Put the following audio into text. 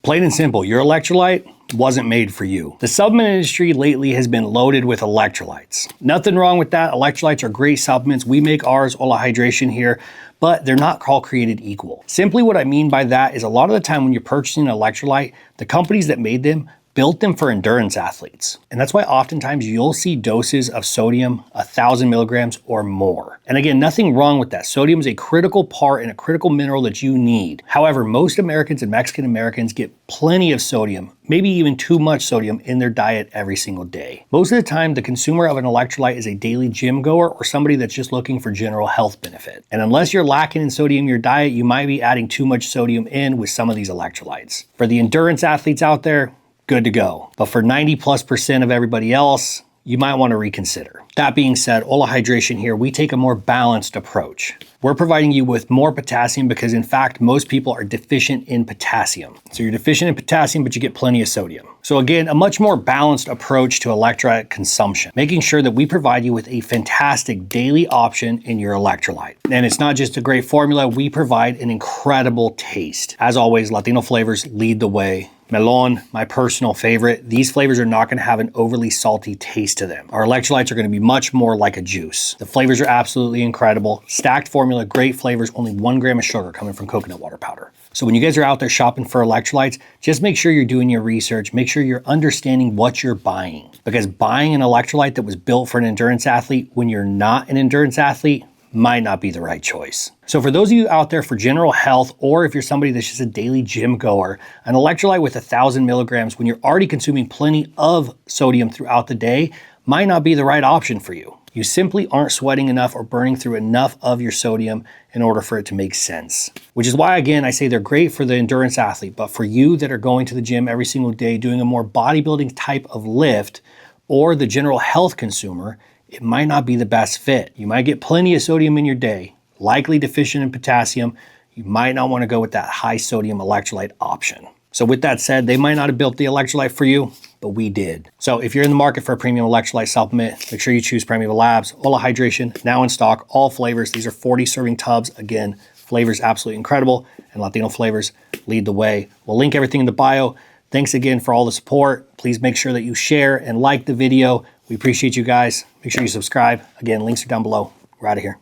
Plain and simple, your electrolyte wasn't made for you. The supplement industry lately has been loaded with electrolytes. Nothing wrong with that. Electrolytes are great supplements. We make ours, Ola Hydration here, but they're not all created equal. Simply what I mean by that is a lot of the time when you're purchasing an electrolyte, the companies that made them built them for endurance athletes. And that's why oftentimes you'll see doses of sodium 1,000 milligrams or more. And again, nothing wrong with that. Sodium is a critical part and a critical mineral that you need. However, most Americans and Mexican Americans get plenty of sodium, maybe even too much sodium in their diet every single day. Most of the time, the consumer of an electrolyte is a daily gym goer or somebody that's just looking for general health benefit. And unless you're lacking in sodium in your diet, you might be adding too much sodium in with some of these electrolytes. For the endurance athletes out there, good to go. But for 90+% of everybody else, you might want to reconsider. That being said, Ola Hydration here, we take a more balanced approach. We're providing you with more potassium because in fact, most people are deficient in potassium. So you're deficient in potassium, but you get plenty of sodium. So again, a much more balanced approach to electrolyte consumption, making sure that we provide you with a fantastic daily option in your electrolyte. And it's not just a great formula, we provide an incredible taste. As always, Latino flavors lead the way. Melon, my personal favorite. These flavors are not going to have an overly salty taste to them. Our electrolytes are going to be much more like a juice. The flavors are absolutely incredible. Stacked formula, great flavors, only 1 gram of sugar coming from coconut water powder. So when you guys are out there shopping for electrolytes, just make sure you're doing your research. Make sure you're understanding what you're buying. Because buying an electrolyte that was built for an endurance athlete when you're not an endurance athlete might not be the right choice. So for those of you out there for general health, or if you're somebody that's just a daily gym goer, an electrolyte with 1,000 milligrams when you're already consuming plenty of sodium throughout the day might not be the right option for you. You simply aren't sweating enough or burning through enough of your sodium in order for it to make sense. Which is why, again, I say they're great for the endurance athlete, but for you that are going to the gym every single day, doing a more bodybuilding type of lift, or the general health consumer, it might not be the best fit. You might get plenty of sodium in your day, likely deficient in potassium. You might not want to go with that high sodium electrolyte option. So with that said, they might not have built the electrolyte for you, but we did. So if you're in the market for a premium electrolyte supplement, make sure you choose Primeval Labs. Ola Hydration, now in stock, all flavors. These are 40 serving tubs. Again, flavors absolutely incredible, and Latino flavors lead the way. We'll link everything in the bio. Thanks again for all the support. Please make sure that you share and like the video. We appreciate you guys. Make sure you subscribe. Again, links are down below. We're out of here.